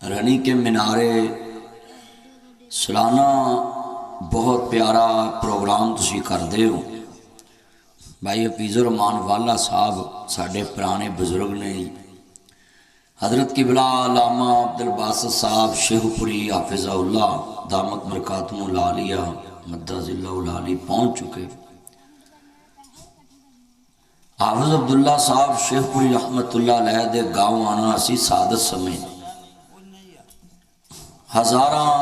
Runny के मीनारे सालाना बहुत प्यारा प्रोग्राम तुसी करते हो। भाई हफीज़ुर रहमान वाला साहब साढ़े पुराने बुजुर्ग ने, हज़रत किबला अल्लामा अब्दुल बासित साहब शेखपुरी हाफिज़हुल्लाह दामत बरकातुहुल आलिया मद्दज़िल्लहुल आली पहुँच चुके। हाफिज़ अब्दुल्ला साहब शेखपुरी रहमतुल्लाह अलैह दे गाँव आना असी सादत समय हज़ारां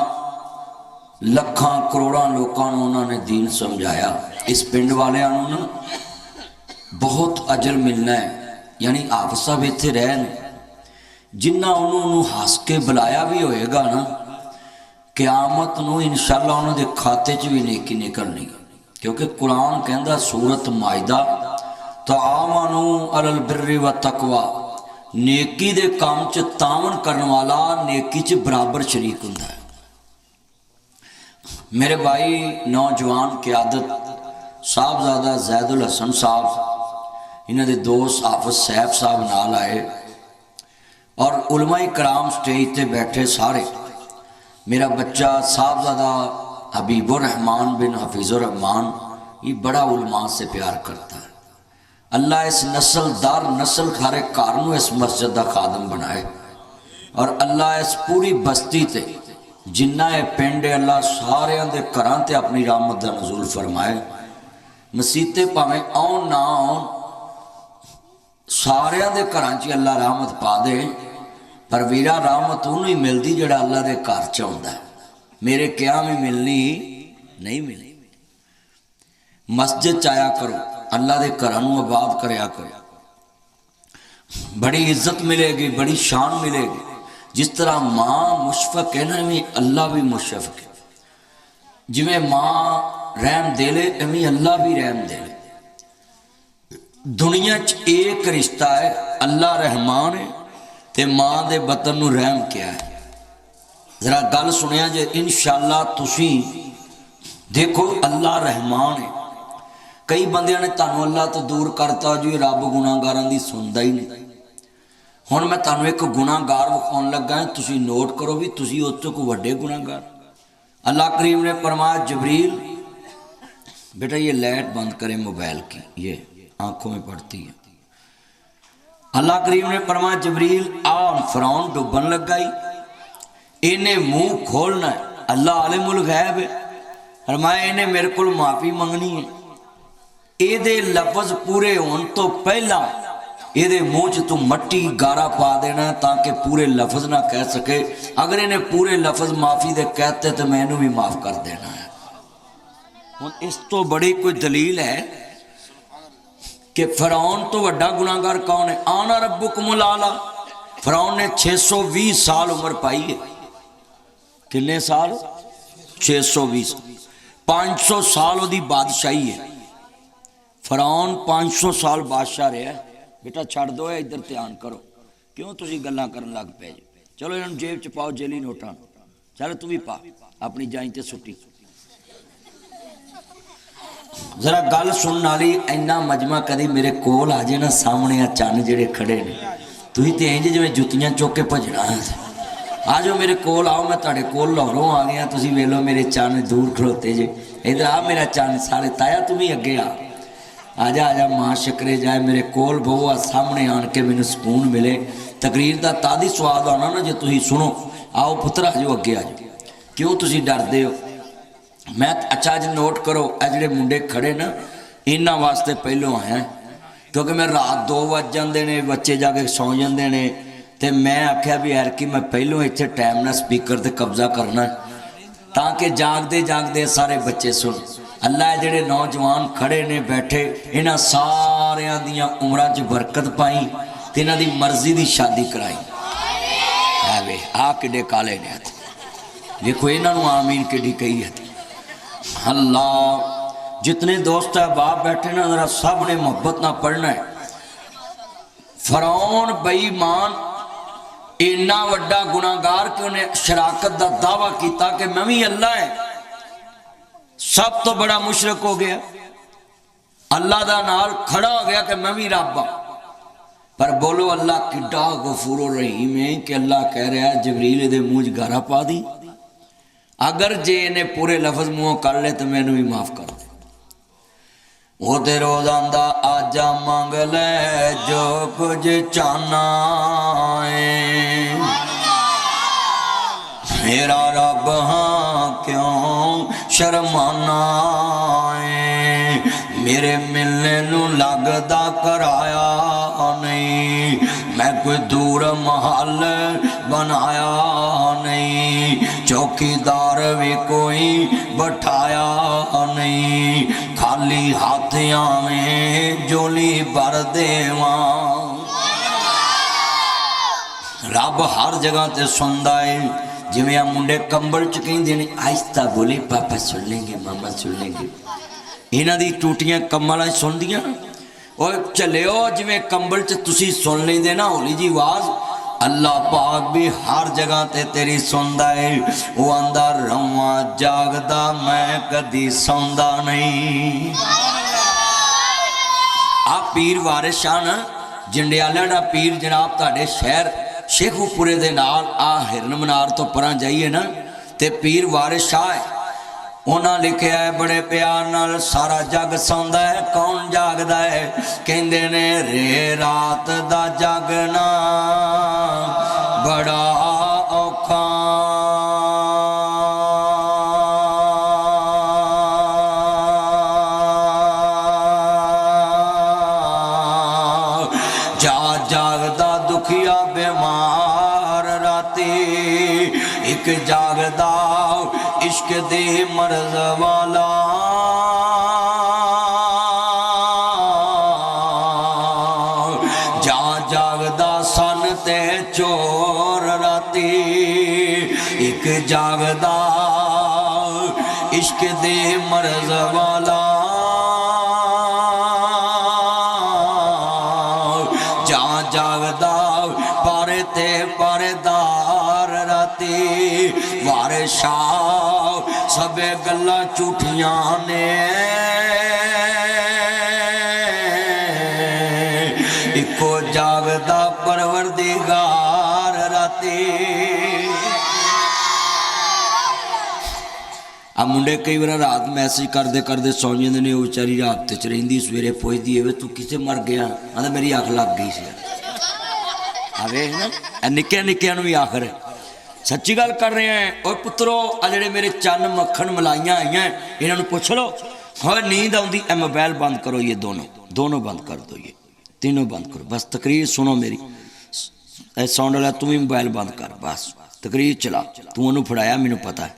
लखां करोड़ां लोगों को उन्होंने दीन समझाया। इस पिंड वालियां नूं ना बहुत अजर मिलना है। यानी हाफिज़ साहब इत्थे रहन जिन्ना उन्होंने हस के बुलाया भी होएगा ना, क़यामत नूं इंशाअल्लाह उन्होंने खाते च भी नेकी निकलनी। क्योंकि कुरान कहता सूरत माइदा तआवनु अलल बिर्रि व तकवा, नेकी दे काम च तावन करने वाला नेकी च बराबर शरीक हुंदा है। मेरे भाई नौजवान क़यादत साहबजादा जैदुल हसन साहब, इन्हां दे दोस्त हाफिज़ सैफ साहब नाल आए और उलमाए कराम स्टेज ते बैठे सारे। मेरा बच्चा साहबजादा हबीबुर रहमान बिन हफीज़ुर रहमान ये बड़ा उलमा से प्यार करता है। अल्लाह इस नस्ल दर नस्ल खारे घर नूं इस मस्जिद का खादम बनाए और अल्लाह इस पूरी बस्ती ते जिन्ना ये पिंड है अल्लाह सारियां दे घरां ते अपनी रहमत दा नज़ूल फरमाए। मसीते भावें आउण ना आउण सारियां दे घरां च अल्लाह रहमत पा दे, पर वीरा रहमत उन्होंने ही मिलती जिहड़ा अल्लाह दे घर च आउंदा है। मेरे क्या भी मिलनी नहीं मिली। मस्जिद च आया करो, अल्लाह के घरों नूं आबाद करया करो, बड़ी इज्जत मिलेगी, बड़ी शान मिलेगी। जिस तरह माँ मुशफक है ना, इवें अल्लाह भी मुशफक है। जिवें माँ रहम दे ले इवें अल्लाह भी रहम दे ले। दुनिया च एक रिश्ता है, अल्लाह रहमान है ते माँ दे बतन नूं रहम किया है। जरा गल सुनिया जे इंशाअल्लाह तुसी देखो अल्लाह रहमान है। कई बंदियां ने तुहानूं अल्लाह तो दूर करता जी, रब गुनाहगारां दी सुनदा ही नहीं। हुण मैं तुहानूं एक गुनाहगार विखाउण लगा, तुसी नोट करो भी तुसी उस तो कोई वड्डे गुनाहगार। अल्लाह करीम ने फरमाया जबरील बेटा ये लाइट बंद करें मोबाइल की, ये आंखों में पड़ती है। अल्लाह करीम ने फरमाया जबरील आ फिरौन डुबन लगा ही, इन्हें मुंह खोलना है। अल्लाह आलिमुल गैब है, फरमाया इन्हें मेरे को माफ़ी मंगनी है। ये लफज पूरे होने तो पहला ये मुँह च तू मट्टी गारा पा देना ताकि पूरे लफज ना कह सके। अगर इन्हें पूरे लफज माफ़ी दे कहते तो मैं इन्हू भी माफ़ कर देना है। हुण इस तो बड़ी कोई दलील है कि फिरौन तो वड्डा गुनाहगार कौन है? आना रब्बुकुमुल आला। फिरौन ने 620 साल उम्र पाई है। कितने साल? 620। 500 साल उसकी बादशाही है। फिरौन 500 साल बादशाह रहा। बेटा छड़ दो, इधर ध्यान करो, क्यों तुसी गल्लां करन लग पे? चलो इन्होंने जेब च पाओ जेली नोटा। चल तू भी पा अपनी जाई ते सुट्टी। जरा गल सुनने वाली, इन्ना मजमा कभी मेरे कोल आ जाए ना सामने, आ चन्न जेड़े खड़े ने, तुसीं ते इंज जिवें जुत्तियां चुक के भजना। आ जाओ मेरे कोल आओ, मैं तुहाडे कोल लाहौरों आ गया। तुसीं वेख लो मेरे चन्न दूर खड़ोते जे। इधर आ मेरा चन्न सारे ताया, तू भी अगे आ। आजा आजा मां शकरे जाए मेरे कोल बहुआ सामने आन के मैनू सुकून मिले। तकरीर का तादी स्वाद आना ना जे तुसीं सुनो। आओ पुत्र आ जाओ अगे आ जाओ, क्यों तुसीं डरदे हो? मैं अच्छा अज नोट करो, ए जिहड़े मुंडे खड़े ना इन्हां वास्ते पहलों आया, क्योंकि मैं रात 2 बज जाते ने, बच्चे जाके सौ जाते ने, तो मैं आख्या भी यार कि मैं पहलों इत्थे टाइम ना स्पीकर ते कब्जा करना ताकि जागते जागते सारे बच्चे सुन। अल्लाह जिहड़े नौजवान खड़े ने बैठे, इन्हां सारियां दियां उमरां च बरकत पाई ते इन्हां दी मर्जी दी शादी कराई। है वे आ किड्डे काले ने, देखो इन्हां नूं आमीन किड्डी कही है। अल्लाह जितने दोस्त अहबाब बैठे ना जरा सब ने मोहब्बत ना पढ़ना है। फिरौन बेईमान इन्ना वड्डा गुनाहगार कि उन्हें शराकत का दावा किया कि मैं भी अल्लाह है। सब तो बड़ा मुशरक हो गया, अल्लाह का नाल खड़ा हो गया कि मैं भी रब हाँ। पर बोलो अल्लाह किड्डा गफूर रहीम है कि अल्लाह कह रहा है जबरील दे मुँह च गारा पा दी, अगर जे इन्हें पूरे लफज मुँह कर ले तो मैनू भी माफ कर दे। वो ते रोज आंदा आजा मंग ले जो कुछ चाहना है, मेरा रब हाँ क्यों शर्माना है, मेरे मिलने नू लगदा कराया नहीं, मैं कोई दूर महल बनाया नहीं, चौकीदार भी कोई बैठाया नहीं, खाली हाथियां में जोली भर देवा। रब हर जगह ते सुनदा है। जिवें आ मुंडे कंबल च कहंदे ने आहिस्ता बोले पापा सुन लेंगे मामा सुन लेंगे, इन्हां दी टूटियां कम्मां सुनदियां और चलियो जिवें कंबल च तुसी सुन लेंदे ना हौली जी आवाज़, अल्लाह पाक भी हर जगह ते तेरी सुनदा है। वो आंदा रवां जागदा मैं कदी सौंदा नहीं। आ पीर वारिस शाह ना जंडियाला दा पीर जनाब तुहाडे शहर शेखूपुरे दे नाल आ हिरन मनार तो परां जाइए ना ते पीर वारिस शाह है, उन्हां लिखिया है बड़े प्यार नाल सारा जग सौंदा है कौन जागदा है, कहंदे ने रे रात दा जागना बड़ा औखा, जा जागदा दुखिया बीमार राती, एक जागदा इश्क दे मर्ज वाला, जा जागदा सन ते चोर राती, एक जागदा इश्क दे मर्ज वाला, जा जागदा पारे ते पारेदार राती। वारिस शाह सबे गल्लां झूठियां ने, इको जागदा परवरदिगार राती। आ मुंडे कई बार रात मैसेज करते करते सौ जाते ने, बेचारी रात च रहिंदी सवेरे पुछदी है तू किसे मर गया, आंदा मेरी अख लग गई सी। आवे ना निक्के निक्कियां नूं भी आखर सच्ची गल कर रहे हैं। और पुत्रो आ जिहड़े मेरे चन्न मक्खन मलाइयां आईयां इन्हां नूं पुछ लो, हाँ नींद आउंदी ए मोबाइल बंद करो, ये दोनों बंद कर दो, ये तीनों बंद करो, बस तकरीर सुनो मेरी, साउंड वाला तू भी मोबाइल बंद कर, बस तकरीर चला, तू उन्होंने फड़ाया मैनू पता है।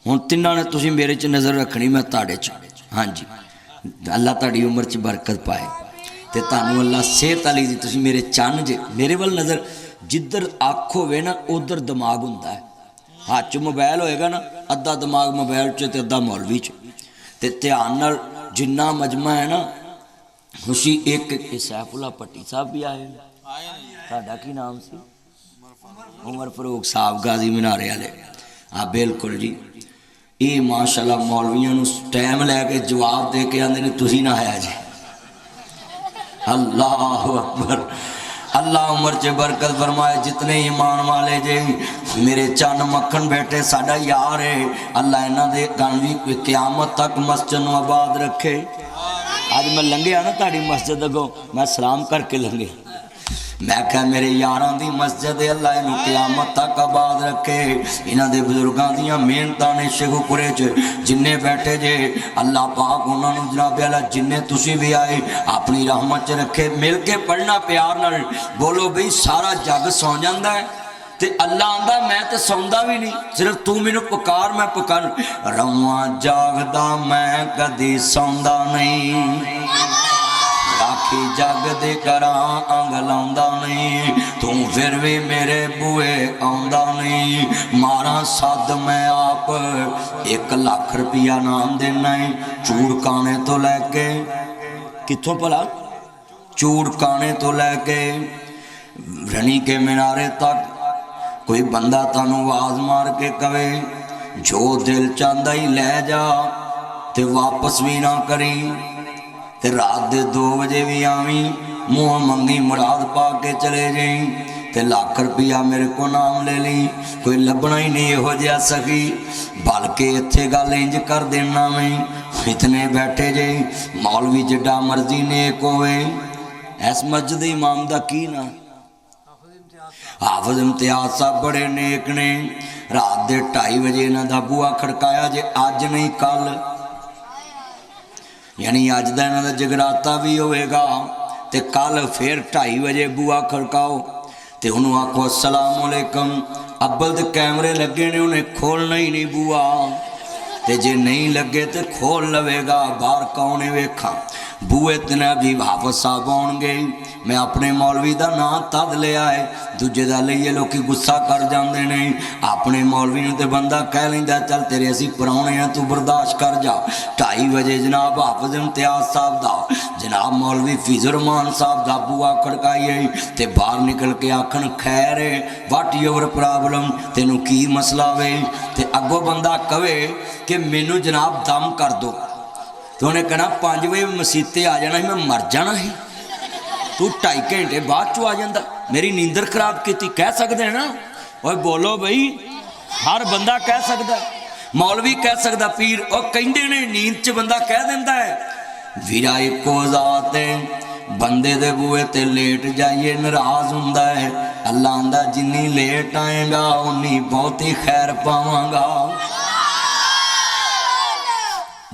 हुण तिन्हां ने तुसीं मेरे च नज़र रखनी, मैं तुहाडे च। हाँ जी अल्लाह तुहाडी उम्र च बरकत पाए ते तुहानूं अल्लाह सेहत वाली दी, तुसीं मेरे चन्न जे मेरे वल नज़र, जिधर अख होवे ना उधर दिमाग हुंदा है। हाथ च मोबाइल होएगा ना अद्धा दिमाग मोबाइल च ते अद्धा मौलवी च, ते ध्यान नाल जिन्ना मजमा है ना खुशी एक सैफुल्ला भट्टी साहब भी आए, तुहाडा की नाम सी? उमर फरूक साहब गाजी मीनारे वाले। हाँ बिल्कुल जी, ये माशाल्लाह मौलवियों नूं टाइम लैके जवाब दे के आंदे ने तुसीं ना आया जी। अल्लाह अकबर, अल्लाह उम्र च बरकत फरमाए। जितने ईमान वाले जे मेरे चन्न मक्खन बैठे साडा यार है, अल्लाह इन्हां दे गण भी क़यामत तक मस्जिद नूं आबाद रखे। अज मैं लंघिया ना ताड़ी मस्जिद अगों, मैं सलाम करके लंघे, मैं क्या मेरे यारां दी मस्जिद अल्लाह इनू क़यामत तक आबाद रखे। इन्हां दे बुजुर्गां दियां मेहनतां ने शेखूपुरे च जिन्ने बैठे जे, अल्लाह पाक उन्हां नूं जनाब अल्लाह जिन्ने तुसीं भी आए अपनी रहमत च रखे। मिल के पढ़ना प्यार नाल, बोलो बई सारा जग सौ जांदा है ते अल्लाह आंदा मैं तो सौंदा भी नहीं, सिर्फ तू मैनू पुकार मैं पुकार। रवां जागदा मैं कदी सौंदा नहीं, राखी जग दे करा अंग लाउंदा नहीं, तू फिर भी मेरे बूए आउंदा नहीं। मारा सद मैं आप 1 लाख रुपया नाम देना है, चूड़ काने तो लैके कित्थों भला, चूड़ काने तो लैके रणी के मीनारे तक कोई बंदा तानू आवाज मार के कवे जो दिल चाहता ही लै जा ते वापस भी ना करी, ते रात दे 2 बजे भी आवी मुँह मंगी मुराद पा के चले जाई, ते लाख रुपया मेरे को नाम ले ली, कोई लभना ही नहीं इहो जिहा सखी। बल्कि इत्थे गल इंज कर देना मैं इतने बैठे जे मौलवी जिड्डा मर्जी नेक होवे। इस मस्जिद इमाम दा की ना हाफिज इम्तियाज साहब बड़े नेक ने। रात के 2:30 बजे इन्हां दा बूहा खड़काया जे अज नहीं कल, यानी अज दा इन्हां दा जगराता भी होएगा ते कल फिर 2:30 बजे बूहा खड़काओ ते उन्होंने आखो अस्सलाम वालेकुम। अब्बल तो कैमरे लगे ने, उन्हें खोलना ही नहीं बूहा, ते जे नहीं लगे तो खोल लवेगा। बाहर कौन है वेखा, बूहे तनाब जी हाफिज साहब आउणगे। मैं अपने मौलवी का नाम तद लिया है, दूजे का लईए लोग गुस्सा कर जाते हैं। अपने मौलवी ने तो बंदा कह लेंदा चल तेरे असी पराने हैं तू बर्दाश्त कर जा। 2:30 बजे जनाब हाफिज इम्तियाज साहब का जनाब मौलवी फिजुर रहमान साहब का बूहा खड़काइए तो बाहर निकल के आखन खैर है वट योर प्रॉब्लम, तेनों की मसला वे। तो अगों बंदा कहे कि मैनू जनाब दम कर दो, तो उन्हें कहना 5 बजे मसीते आ जाना ही, मैं मर जाना ही, तू 2.5 घंटे बाद चो आ जाता, मेरी नींदर खराब की। कह सकते हैं ना, और बोलो बई हर बंदा कह सकता, मौलवी कह सकता, पीर और कहते ने नींद च बंदा कह देता है। वीरा एको जात है, बंदे दे बूहे ते लेट जाइए नाराज हुंदा है। अल्लाह आंदा जिन्नी लेट आएगा उन्नी बहुती खैर पावांगा,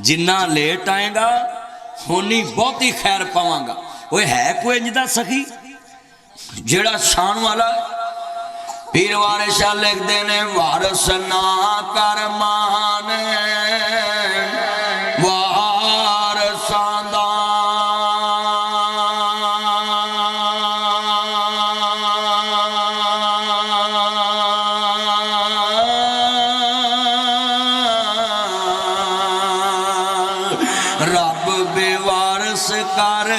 जिन्ना लेट आएगा उन्नी बहुती खैर पावांगा। वो है कोई इंजदा सखी जेड़ा शान वाला। पीर वारिस शाह लिखते ने वारस ना कर मान वारसां दा, रब बेवारस कर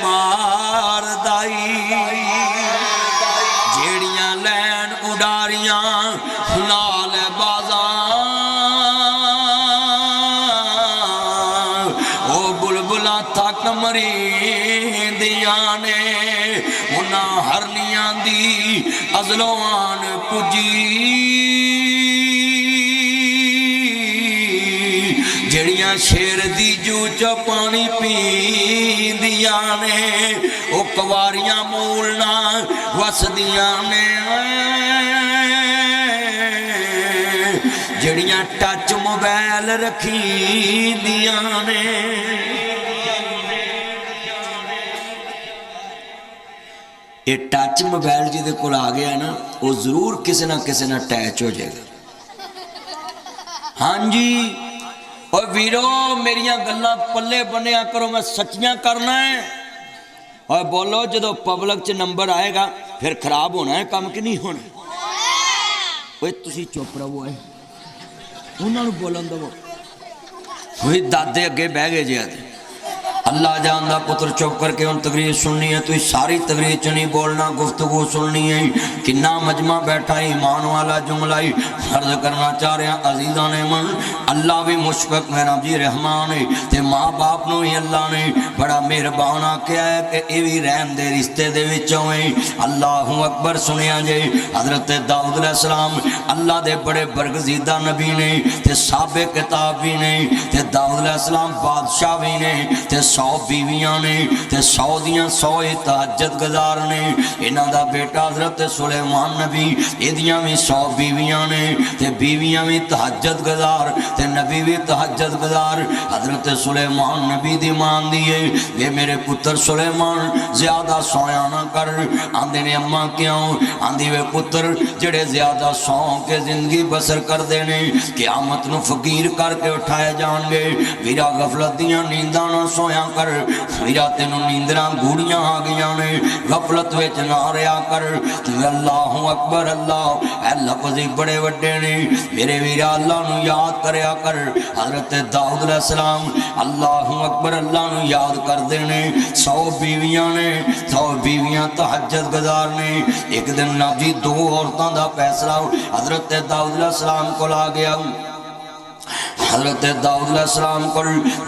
मार दाई, जेड़ियां लैन उडारियां नाल बाजा, ओ बुलबुला थक मरींदियां ने, उन्हां हरनियां दी अजलों आन पुजी, जड़ियां शेर दी जू चो पानी पींदियां ने, ओ कवारियां मूल ना वसदियां ने, जड़ियां टच मोबाइल रखींदियां ने। ये टच मोबाइल जिहदे कोल आ गया ना, वो जरूर किसी ना किसी ना अटैच हो जाएगा। हाँ जी, और वीरो मेरिया गल्लां पल्ले बनिया करो, मैं सच्चियां करना है। और बोलो जो पब्लिक च नंबर आएगा फिर खराब होना है काम कि नहीं होना। ओए तुसी चुप रहो, उन्होंने बोलन दवो। वही दादे अगे बह गए जे अल्लाह जानदा पुत्र चुप करके हम तकरीर सुननी है, तुझ सारी तकरीर च नहीं बोलना, गुफ्तगू सुननी है। किन्ना मजमा बैठा ईमान वाला जुमला ही फर्ज करना चाह रहा अजीजा ने मन। अल्लाह भी मुशफक मेरा जी रहमान है, ते माँ बाप नूं ही अल्लाह ने बड़ा मेहरबान आख्या है कि ये भी रहम दे रिश्ते दे विचों है। अल्लाहू अकबर सुनिया जे हजरत दाऊद अलैहिस्सलाम अल्लाह दे बड़े बरगजीदा नबी ने, ते साबे किताब भी ने, ते दाऊद अलैहिस्सलाम बादशाह भी ने, ते 100 बीवियां ने, ते 100 दियां 100 तहज्जुद गुजार ने। इन्हां दा बेटा हजरत सुलेमान नबी, इहदियां भी 100 बीवियां ने, ते बीवियां भी तहज्जुद गुजार, ते नबी भी तहज्जुद गुजार। हजरत सुलेमान नबी दी मान दी है वे मेरे पुत्र सुलेमान ज्यादा सोया ना कर। आंदे ने अम्मा क्यों? आंदी वे पुत्र जेड़े ज्यादा सौ के जिंदगी बसर करते ने क़यामत नूं फकीर करके उठाए जाणगे। वीरा गफलत दियां नींदां ना सोया कर, वीरा तेनों नींदरां गूड़ियां आ गईयां ने, गफलत विच ना रहा कर। अल्लाहू अकबर अल्लाह ऐ लफ्ज़ बड़े वड्डे ने मेरे वीरा, अल्लाह नूं याद करया कर। हजरत दाऊद अलैहिस्सलाम अल्लाहू अकबर अल्लाह नूं याद करदे ने। 100 बीवियां ने, 100 बीवियां तहज्जुद गुजार ने। एक दिन नाजी 2 औरतों का फैसला हजरत दाऊद अलैहिस्सलाम को आ गया। हज़रत दाऊद अलैहिस्सलाम को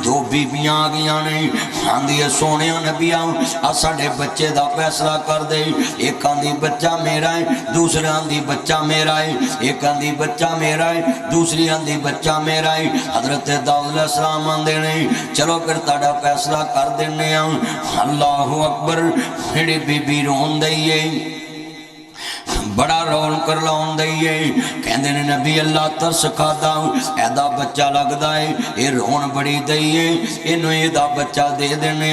दो बीबियां आ गई ने। आंदी है सोने नबिया आ साडे बच्चे का फैसला कर दे। एक आंदी बच्चा मेरा है, दूसरे आंदी बच्चा मेरा है। एक आंदी बच्चा मेरा है, दूसरी आंदी बच्चा मेरा है। हज़रत दाऊद अलैहिस्सलाम आंदे ने चलो फिर ताड़ा फैसला कर देने। अल्लाहु अकबर। मेरी बीबी रोन दई है, बड़ा रोन कर लाउन दईए। कहते ने नबी अल्लाह तरस खादा ऐदा बच्चा लगता है, ये रोन बड़ी दईए, इनू एदा बच्चा दे देने।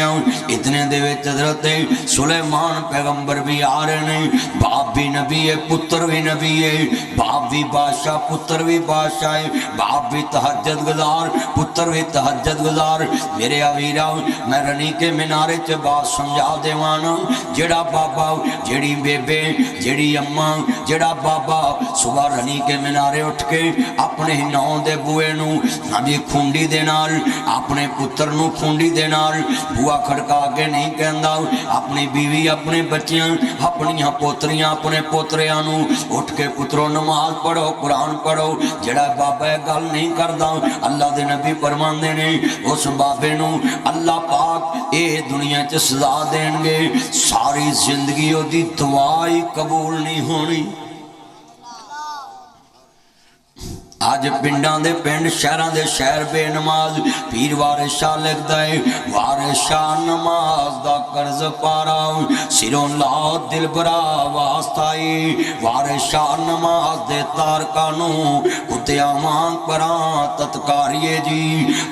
इतने दे विच हज़रत सुलेमान पैगंबर भी आ रहे ने। बाप भी नबी है, पुत्र भी नबी है। बाप भी बादशाह, पुत्र भी बादशाह है। बाप भी तहज्जुद गुजार, पुत्र भी तहज्जुद गुजार। मेरे अवीरा मैं रनी के मीनारे च बात समझा देवाना। जेड़ा बाबा, जेड़ी बेबे, जेड़ी अम्मा, जेड़ा बाबा सुबह रनी के मीनारे उठ के अपने नौ दे बुए नू अभी खुंडी दे नाल, अपने पुत्र नू खुंडी दे नाल बुआ खड़का के नहीं कहंदा। अपनी बीवी, अपने बच्चियां, अपनियां पोतरियां, अपने पोतरियां नू उठ के पुत्रो नमाज पढ़ो, कुरान पढ़ो। जेड़ा बाबा गल नहीं करदा, अल्लाह दे नबी फरमांदे ने उस बाबे नू अल्लाह पाक ये दुनिया च सजा देंगे, सारी जिंदगी ओदी दुआ ही कबूल नहीं होनी। अज पिंडां दे पिंड, शहरां दे शहर बेनमाज। पीर वारिस शाह लिखदा है वारिस शाह नमाज दा कर्ज पारा, सिरों ला दिल बरा वास्ताई। वारिस शाह नमाज दे तारकां नू उत्तिया मांग परा तत्कारिए जी।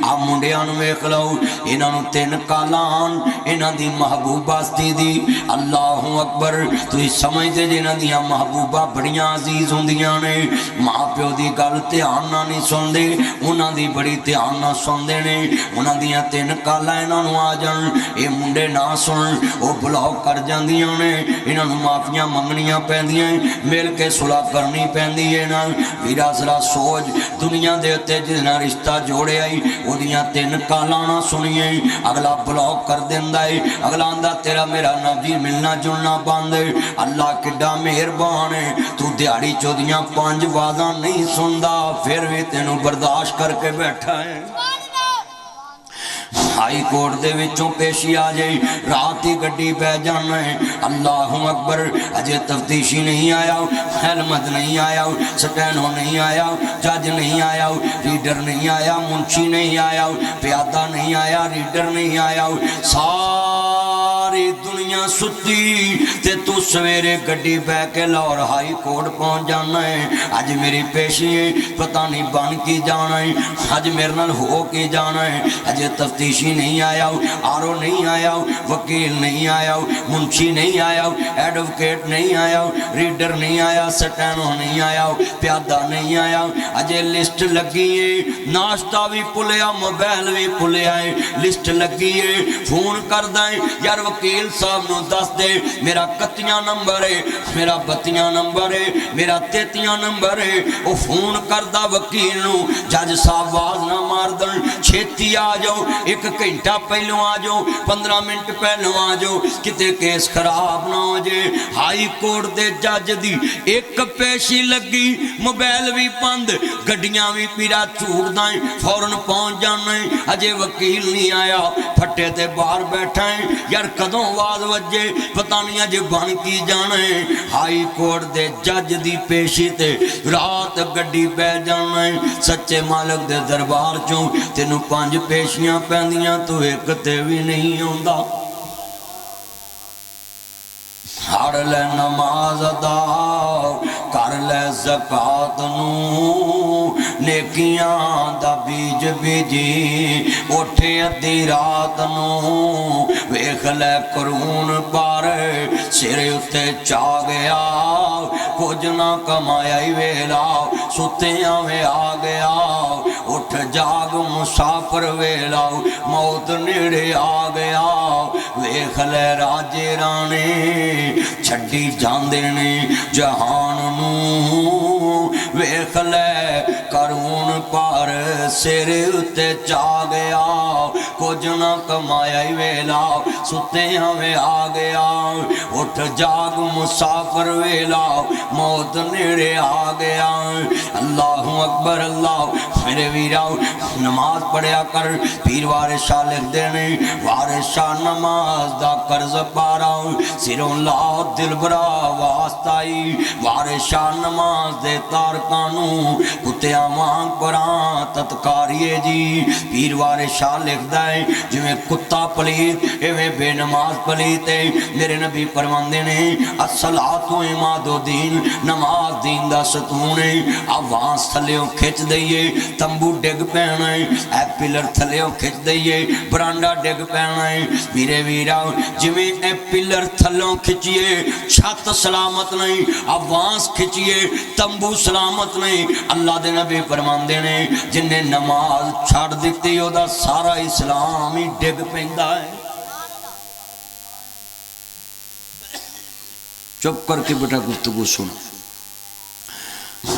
आ मुंडियां नू वेख लो, इन्हां नू 3 कालान इन्हां दी महबूबा दी दी। अल्लाहु अकबर। तुसीं समझदे जे इन्हां दियां महबूबा बड़ियां अजीज हुंदियां ने। मां प्यो दी गल ध्यान ना नहीं सुनते, उन्हों की बड़ी ध्यान ना सुनते ने। उन्हों दियां 3 काला इन्हों आ जान, ये मुंडे ना सुन, वो ब्लॉक कर जांदियां ने। इन्हों माफियां मंगनियां पैंदियां, मिल के सुलह करनी पैंदी है ना। वीरा जरा सोच, दुनिया दे उत्ते जिस नाल रिश्ता जोड़िया उहदियां 3 काला ना सुनिए, अगला ब्लॉक कर दिंदा है। अगला आंदा तेरा मेरा नबी मिलना जुलना बंद है। अल्लाह किड्डा मेहरबान है, तू दिहाड़ी चोदियां 5 वादा नहीं सुनदा, फिर भी तेनू बर्दाश्त करके बैठा है। हाई कोर्ट दे विचों पेशी आ जाए, रात ही गड्डी पै जाना है। अल्लाहु अकबर। अजे तफ्तीशी नहीं आया, हेलमत नहीं आया, स्टैनो नहीं आया, जज नहीं आया, रीडर नहीं आया, मुंशी नहीं आया, प्यादा नहीं आया, रीडर नहीं आया। सारी दुनिया सुती ते तू सवेरे गड्डी पै के लाहौर हाई कोर्ट पहुंच जाना है। अज मेरी पेशी है, पता नहीं बन की जाना है, अज मेरे नाल हो के जाना है। अजे तफ्तीशी नहीं आया, आरो नहीं आया, वकील नहीं आया, मुंशी नहीं आया, एडवोकेट नहीं आया, रीडर नहीं आया, स्टैनो नहीं आया, प्यादा नहीं आया। अजे लिस्ट लगी है, नाश्ता भी भुलिया, मोबाइल भी भुलिया है। लिस्ट लगी है, फोन करदा है यार वकील साहब नू दस दे मेरा 31 नंबर है, मेरा 32 नंबर है, मेरा 33 नंबर है। वो फोन करदा वकील नू, जज साहब आवाज ना मार दन, छेती आ जाओ, 1 घंटा पहलों आ जाओ, 15 मिनट पहलों आ जाओ, किते केस खराब ना हो जाए। हाई कोर्ट दे जज दी एक पेशी लगी, मोबाइल भी बंद, गड्डियां भी पीरा झूठदा है, फौरन पहुंच जाना है। अजे वकील नहीं आया, फट्टे ते बाहर बैठा है, यार कदों आवाज वजे पता नहीं अजे बन की जाना है। हाई कोर्ट दे जज दी पेशी ते रात गड्डी पै जाना है। सच्चे मालक दे दरबार चों तेनू 5 पेशियां पैंदियां, तू एक ते भी नहीं आउंदा। हड़ ले नमाज अदा कर ले ज़कात नू, नेकियां दा बीज बीजी उठे अद्धी रात नू। वेख ले करून पर सिर उत्ते चा गया, कुछ ना कमाया ही वेला, सुत्तियां में आ गया। उठ जाग मुसाफिर वेला, मौत नेड़े आ गया। वेख ले राजे राणे छड्डी जांदे ने जहान नू, वेख ले करून पर सिर उत्ते चा गया, कुछ न कमाया ही वेला सुते हमें आ गया। उठ जाग मुसाफिर वेला मौत नेड़े आ गया। अल्लाह अकबर अल्लाह। मेरे वीरा नमाज पढ़िया कर। पीर वारिस शाह लिखते ने वारिस शाह नमाज दा कर्ज पारा सिरों ला दिल बरा वास्ताई। वारिस शाह नमाज दे तारकानू कुत्तिया वांग परा तत्कारिए जी। पीर वारिस शाह लिखता है जिमें कुत्ता पलीत इवें बेनमाज पलीत है। मेरे नबी फरमांदे ने अस्सलातु इमादुद्दीन नमाज दीन दा सतून है। आवाज थल्लेओ खिंच दईए तंबू डिग पैना है, ए पिलर थल्लेओ खिंच दईए बरांडा डिग पैना है। मेरे वीरा जिमें ए पिलर थल्लों खिंचिए छत सलामत नहीं, आवाज खिंचिए तंबू सलामत नहीं। अल्लाह दे नबी फरमांदे ने जिन्हें नमाज छड़ दिती ओदा सारा इस्लाम ही डिग पैंदा है। चुप करके बेटा गुफ्तगू सुनो।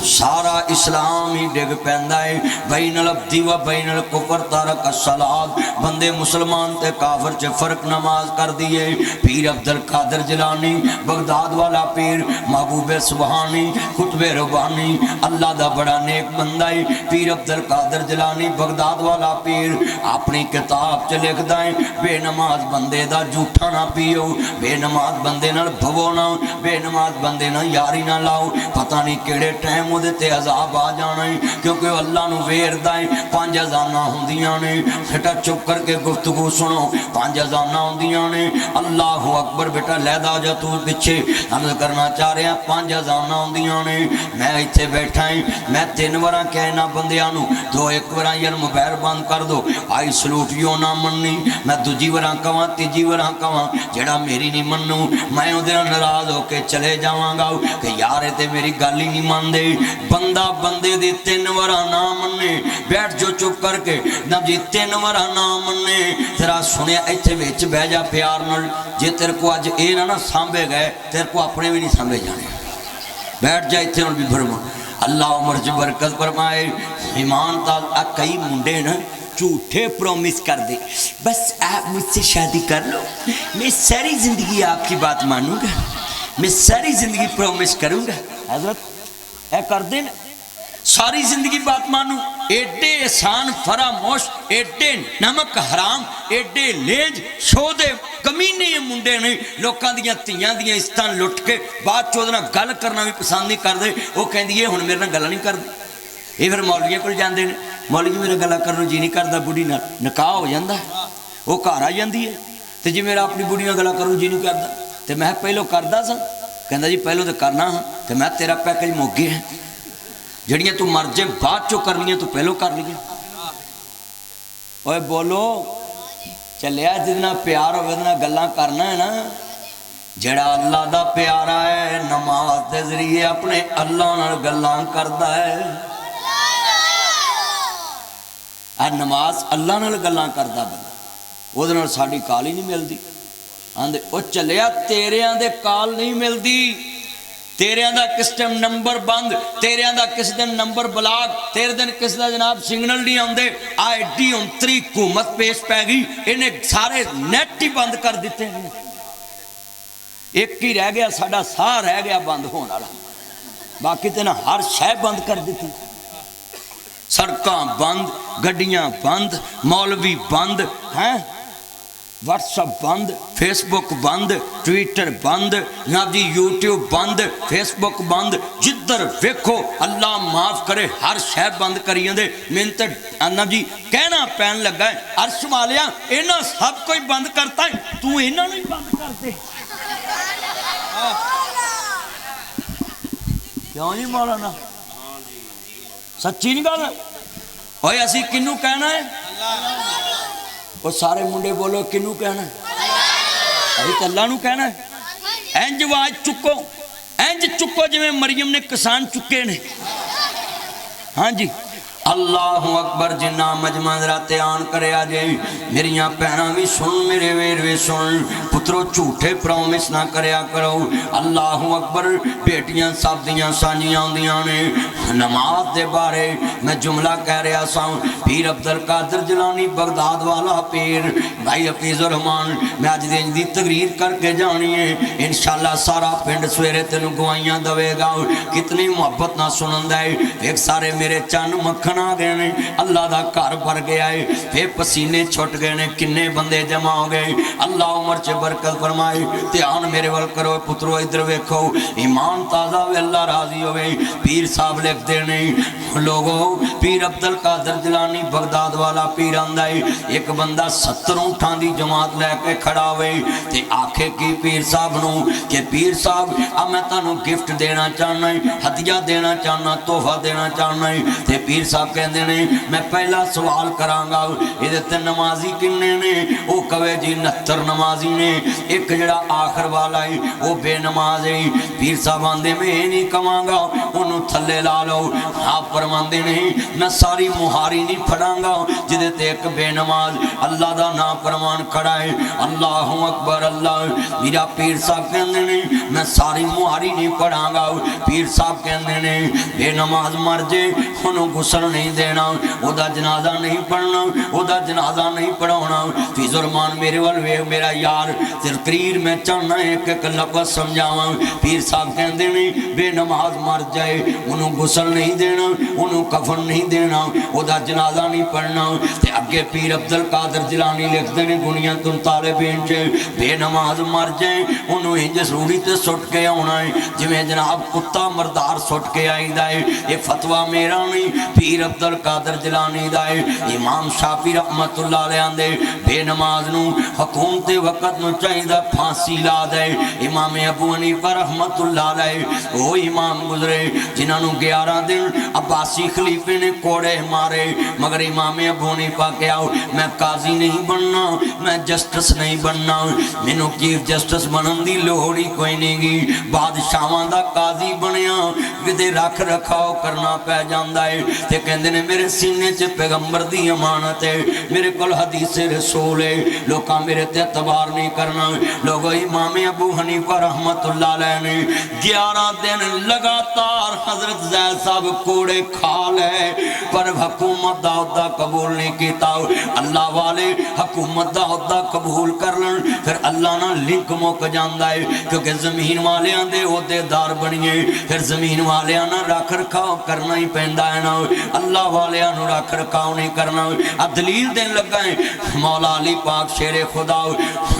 सारा इस्लाम ही डिग पैंदा है। बैनल अब्दी व बैनल कुफर तारक अस्सलात। बंदे मुसलमान ते काफर च फर्क नमाज कर दिए। पीर अब्दुल कादिर जिलानी बगदाद वाला पीर महबूबे सुबहानी खुतबे रुबानी अल्लाह दा बड़ा नेक बंदा है। पीर अब्दुल कादिर जिलानी बगदाद वाला पीर अपनी किताब च लिखदा है बेनमाज बंदे दा झूठा ना पियो, बेनमाज बंदे नाल भवो ना, बेनमाज बंदे नाल यारी ना लाओ। पता नहीं केड़े टाइम ਉਹਦੇ ਤੇ अजाब आ जाना है क्योंकि अल्लाह नूं वेरदा है। 5 अजाना होंदियां ने। बेटा चुप करके गुफ्तगू सुनो। 5 अजाना होंदियां ने। अल्लाह अकबर बेटा लैदा जा तू पिछे अर्ज करना चाह रहा। 5 अजाना होंदियां ने। मैं इत्थे बैठा ही मैं 3 वारा कहना बंदियां नूं दो एक वारा यार मोबाइल बंद कर दो आई सलूट यो ना मननी। मैं दूजी वारा कवां तीजी वारा कवां जेड़ा मेरी नहीं मन्नू मैं उहदे नाल नाराज होके चले जावांगा कि यार ते मेरी गल ही नहीं मनदे। बंदा बंदे दी 3 वारा ना मन्ने बैठ जो चुप करके ना जी 3 वारा ना मन्ने तेरा सुनिया इत्थे विच बह जा प्यार नाल। जे तेरे को अज ए ना सांभे गए तेरे को अपने भी नहीं सांभे जाने। बैठ जा इत्थे भी फरमा अल्लाह उमर च बरकत फरमाए। ईमान ताल कई मुंडे न झूठे प्रोमिस कर दे बस आप मुझसे शादी कर लो मैं सारी जिंदगी आपकी बात मानूंगा, मैं सारी जिंदगी प्रोमिस करूंगा। हजरत ऐ कर दे सारी जिंदगी बात मानू। एडे एहसान फरामोश एडे नमक हराम एडे लेज शोदे कमीने मुंडे ने लोगों दियां धीयां दियां इज्जतां लुट के बाद चोद नाल गल करना भी पसंद नहीं करते। वो कहंदी है हुण मेरे नाल गल नहीं करदी। ये फिर मौलवियां कोल जांदे ने मौलवी मेरे गल करन नूं जी नहीं करदा बुढ़ी नाल निकाह हो जांदा वो घर आ जांदी है ते जे मेरा अपनी बुढ़ी नाल गल करूं जी नहीं करदा ते मैं पहलों करदा सा कहंदा जी पहलों तो करना हाँ तो मैं तेरा पैकेज मोगे है जड़ियाँ तू मर जे बाद चो करनिया तू पहलों कर ली। ओए बोलो चलिया जितना प्यार हो गल्लां करना है ना। जड़ा अल्लाह दा प्यारा है नमाज के जरिए अपने अल्लाह नाल गल्लां करदा है। आ नमाज अल्लाह नाल गल्लां करदा बंदा ओहदे नाल साडी काल ही नहीं मिलती। आंदे ओ चलिया तेरियां दे काल नहीं मिलती, तेरियां दा किस टाइम नंबर बंद, तेरियां दा किस दिन नंबर ब्लॉक, तेरे दिन किस दा जनाब सिग्नल नहीं आउंदे। आ एडी उंतरी हुकूमत पेश पै गई इन्हें सारे नेट ही बंद कर दिते हैं। एक ही रह गया साडा साह रह गया बंद होने वाला, बाकी तो ना हर शय बंद कर दी। सड़कां बंद, गड्डियां बंद, मौलवी बंद हैं, व्हाट्सअप बंद, फेसबुक बंद, ट्विटर बंद, ना जी यूट्यूब बंद, फेसबुक बंद, जिधर वेखो अल्लाह माफ करे हर शह बंद करी जाते। मैंने तो अन्ना जी कहना पैन लगा है अर्श वालिया इन्हों सब कुछ बंद करता है तू इन्हों ही बंद कर दे। क्यों नहीं मौलाना सच्ची नहीं गल ओए असी किनू कहना है वो सारे मुंडे बोलो किनू कहना अभी तो अल्लाह नू कहना है। इंज आवाज चुको इंज चुको जिवें मरियम ने किसान चुके ने। हाँ जी अल्लाह अकबर। जिन्ना मजमा जरा ध्यान करिया जे, मेरिया भैन भी सुन, मेरे वीर भी सुन, पुत्रो झूठे प्रॉमिस ना करया करो। अल्लाह अकबर। बेटियां सब दियां साझियां होंदियां ने। नमाज के बारे मैं जुमला कह रहा सा, पीर अब्दुल कादिर जिलानी बगदाद वाला पीर भाई हफीजुर रहमान, मैं अज दिन की तकरीर करके जानी है इंशाअल्लाह। सारा पिंड सवेरे तेन गवाइयां देवेगा। कितनी मुहब्बत ना सुनता है। एक सारे मेरे चन मक्खन आ गए ने, अल्लाह का घर भर गया है, फिर पसीने छुट गए ने, किन्ने बंदे जमा हो गए। अल्लाह उमर च बरकत फरमाए। ध्यान मेरे वाल करो पुत्रो, इधर वेखो, ईमान ताज़ा वे अल्लाह राजी होवे। पीर साहब लिखते हैं लोगो, पीर अब्दुल कादिर जिलानी बगदाद वाला पीर आंदा है, एक बंदा 70 ऊंठां दी जमात लैके खड़ा होवे ते आखे कि पीर साहब नूं कि पीर साहब आ मैं तुहानूं गिफ्ट देना चाहना, हदिया देना चाहना, तोहफा देना चाहना। ते पीर साहब कहते हैं मैं पहला सवाल करांगा, ये नमाजी किन्ने ने? वो कवे जी 69 नमाजी ने, एक जड़ा आखिर वाला है वो बेनमाज है। पीर साहब आंदे मैं ये नहीं कहांगा उन्होंने थले ला लो। आप फरमाते नहीं मैं सारी मुहारी नहीं फड़ांगा जिदे ते एक बेनमाज अल्लाह का नाम फरमान खड़ा है। अल्लाह अकबर अल्लाह। मेरा पीर साहब कहते हैं मैं सारी मुहारी नहीं पढ़ांगा। पीर साहब कहते हैं बेनमाज मर जे उन्होंने गुसल नहीं देना, ओदा जनाजा नहीं पढ़ना, ओदा जनाजा नहीं पढ़ाना। फिजुरमान मेरे वाल वे मेरा यार, तकरीर मैं चाहना एक एक लफ्ज़ समझावा। पीर साहब कहते हैं बेनमाज मर जाए उन्होंने गुसल नहीं देना, उन्होंने कफन नहीं देना, ओदा जनाजा नहीं पढ़ना। ते अगे पीर अब्दुल कादिर जिलानी लिखते हैं गुनिया तुम तालिबीन च बेनमाज मर जाए उन्होंने इंज सूड़ी ते सुट के आना है जिमें जनाब कुत्ता मरदार सुट के आईदा है। ये फतवा मेरा नहीं, पीर अब्दुल कादिर जिलानी दा है। इमाम शाफी रहमतुल्लाह अलैह आंदे बेनमाज नूं हुकूमत वक़्त नूं चाहिदा फांसी ला दे। इमाम अबू हनीफा रहमतुल्लाह अलैह वो इमाम गुजरे जिन्हां नूं 11 दिन अब्बासी खलीफे ने कोड़े मारे, मगर इमाम अबू हनीफा कहा मैं काजी नहीं बनना, मैं जस्टिस नहीं बनना, मैनू चीफ जस्टिस बनने की लोड़ ही कोई नहीं गी। बादशाहां दा काजी बनया किते रख रखाव करना पै जांदा है। ते कहंदे ने मेरे सीने च पैगंबर दी अमानत है, मेरे कोल हदीस रसूल है, लोग मेरे ते एतबार नहीं करना। लोगों इमाम अबू हनीफा रहमतुल्लाह अलैह ने 11 दिन लगातार हजरत ज़ैद साहब कोड़े खा ले पर हुकूमत दा ओहदा कबूल नहीं किया। अल्लाह वाले हुकूमत दा ओहदा कबूल कर लन फिर अल्लाह ना लिंक मुक जाता है, क्योंकि जमीन वालियां दे ओहदेदार बनिए फिर जमीन वालियां ना रख रखाव करना ही पैंदा है ना, अल्लाह वालियां नूं रख रखाव नहीं करना। आ दलील देन लगा है मौला अली पाक शेरे खुदा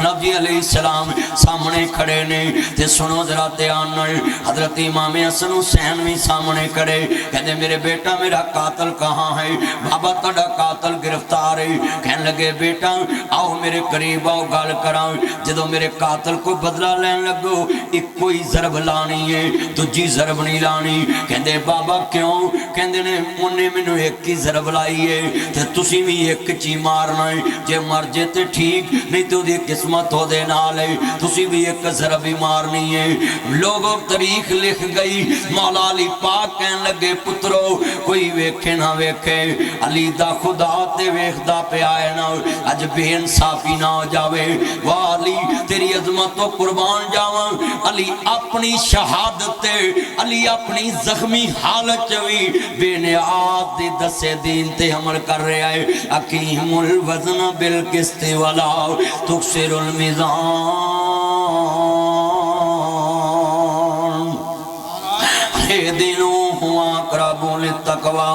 नबी अलैहि सलाम सामने खड़े ने। ते सुनो जरा ध्यान नाल, हजरत इमाम हसन हुसैन भी सामने खड़े, कहते मेरे बेटा मेरा कातल कहाँ है? बाबा तुहाडा कातल गिरफ्तार है। कहने लगे बेटा आओ मेरे करीब आओ गल करा। जदों मेरे कातल को बदला लैन लगो इको ही जरब लानी है, दूजी जरब नहीं लानी। कहते बाबा क्यों? कहते ने उन्हें मैनू एक ही जरब लाई है ते तुसी भी एक ची मारना है, जे मर जे ते ठीक नहीं तो ओदी किस्मत ओदे नाल है, तुसी भी एक जरब ही मारनी है। लोगों तारीख लिख गई। मौला अली पाक कहन लगे पुत्रो कोई वेखे ना वेखे अली दा खुदा ते वेखदा पिया है ना, अज बेइंसाफी ना हो जावे। वाह अली तेरी अजमत तो कुर्बान जावां। अली अपनी शहादत अली अपनी जख्मी हालत च भी बेनियाज दे दसे दीन ते अमल कर रहा है। अकीमुल वज़न बिल किस्त वला तुक्सिरुल मीज़ान। दिनों हुआ कराबोल तकवा।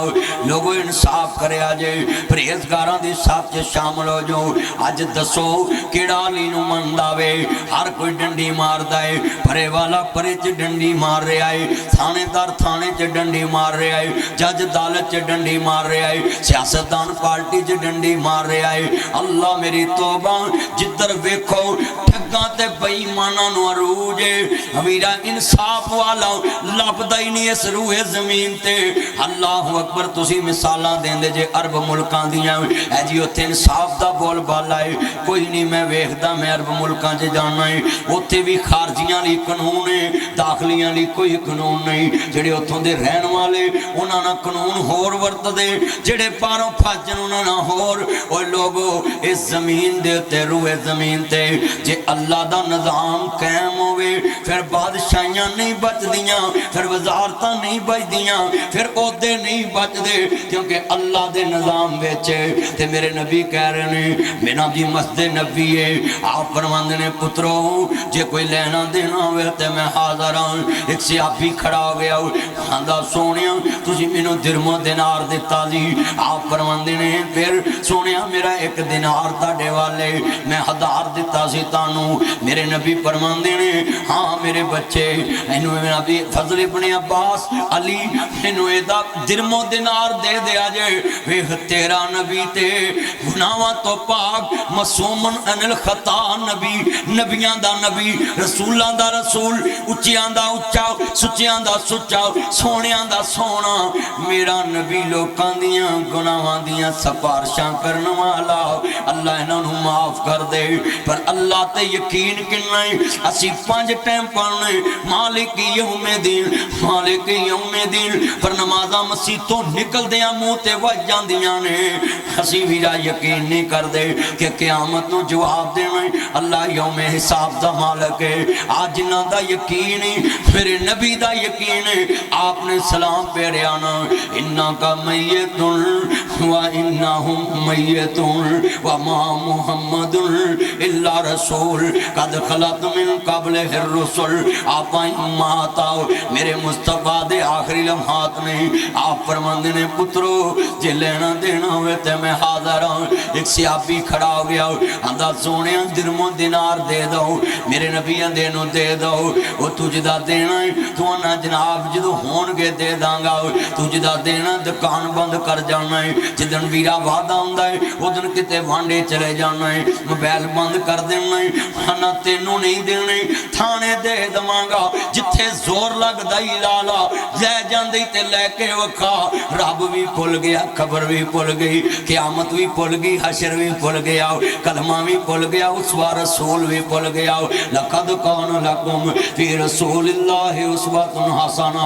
लोगो इंसाफ करे जे परहेजगारां दी साथ च शामिल हो जाओ। अज दसो किहड़ा अली नूं मनदा वे? हर कोई डंडी मारदा है, परे वाला परे च डंडी मार रहा है, थानेदार थाने च डंडी मार रहा है, जज अदालत च डंडी मार रहा है, सियासतदान पार्टी च डंडी मार रहा है। अल्लाह मेरी तौबा जिधर वेखो ठग्गां ते बेईमानां नूं अरूज है। अमीरा इंसाफ वाला लभदा ही नहीं इस रूहे जमीन ते। अल्लाह अकबर। तुसी मिसालां देंदे जे अरब मुल्कां दियां है जी, उत्थे इंसाफ दा बोल बाला है कोई नहीं। मैं वेखदा मैं अरब मुल्कां च जाना है, उत्थे भी खारजियां लई कानून है, दाखलियां लई कोई कानून नहीं। जेड़े उत्थों दे रहन वाले उन्हां नाल कानून होर वरतदे, जेड़े पारों फजन उन्हां नाल होर। ओ लोगो इस जमीन दे उत्ते रूहे जमीन ते जे अल्लाह दा निज़ाम कायम होवे फिर बादशाहियां नहीं बचदियां, फिर वजारतां नहीं बचदियां, फिर ओहदे नहीं बचदे, क्योंकि अल्लाह दे निज़ाम विच ते मेरे नबी कह रहे ने मेरा जी मस्जिद नबी है। आप फरमांदे ने पुत्रो जे कोई लेना देना होवे ते मैं हाज़र हां। एक सियाबी खड़ा हो गया आंदा सोनिया तुसीं मैनूं दिरमो दिनार दिता जी। आप फरमांदे ने फिर सोनिया मेरा एक दिनार तुहाडे वाले मैं 1000 दिता सी तानू। मेरे नबी फरमांदे ने हाँ मेरे बच्चे इनू मेरा भी फजल इब्ने अब्बास अली इनू एदा दिरमो दिनार दे दिया जे। वेख तेरा नबी ते गुनाहां तो पाक मासूमन अनिल खता नबी, नबियां दा नबी, रसूलां दा रसूल, उच्चियां दा उच्चा, सुच्चियां दा सुच्चा, सोहणियां दा सोहना। मेरा नबी लोकां दियां गुनाहां दियां सिफारिशां करन वाला। अल्लाह इन्हां नूं माफ कर दे। पर अल्लाह ते यकीन किन्ना है असीं 5 टाइम पढ़ने मालिक यौमेदीन, मालिक यौमेदीन, पर नमाज़ां मसीह तो निकलदियां मुंह ते वज जांदियां ने। असीं भी यकीन नहीं करते कि क़यामत नूं जवाब देना अल्लाह यौमे हिसाब दा मालिक है। आज जिन्हां दा यकीन है मेरे नबी दा यकीन है आपने सलाम पेड़िया ना इन्ना का मैयतुन व इन्नहुम मैयतुन व मा मुहम्मदुन इल्ला रसूल कद खलत मिन क़ब्लिहिर रुसूल। आप माता मेरे मुस्तफा दे आखिरी लम्हात ने। आप फरमांदे ने पुत्रो जे लेना देना होवे ते मैं हाज़र हाँ। एक सियाबी खड़ा हो गया आंदा सोने दिरमो दिनार दे दो। मेरे नबी आंदे नूं दे दो वो तुझदा देना है तू आना जनाब जो होणगे दे दांगा। तुझदा देना दुकान बंद कर जाना है, जिदन वीरा वादा हुंदा है उदन किते वांडे चले जाना है, मोबाइल बंद कर देना है। खाना तेनों नहीं देने थाने दे दवांगा, जिथे जोर लगदा ही लाला लै जांदे ते लैके वखा। रब भी भुल गया, खबर भी भुल गई, क़यामत भी भुल गई, हशर भी भुल गया, कलमा भी भुल गया, उसवा रसूल भी भुल गया। लक़द कान लकुम फ़ी रसूलिल्लाहि उस्वतुन हसना।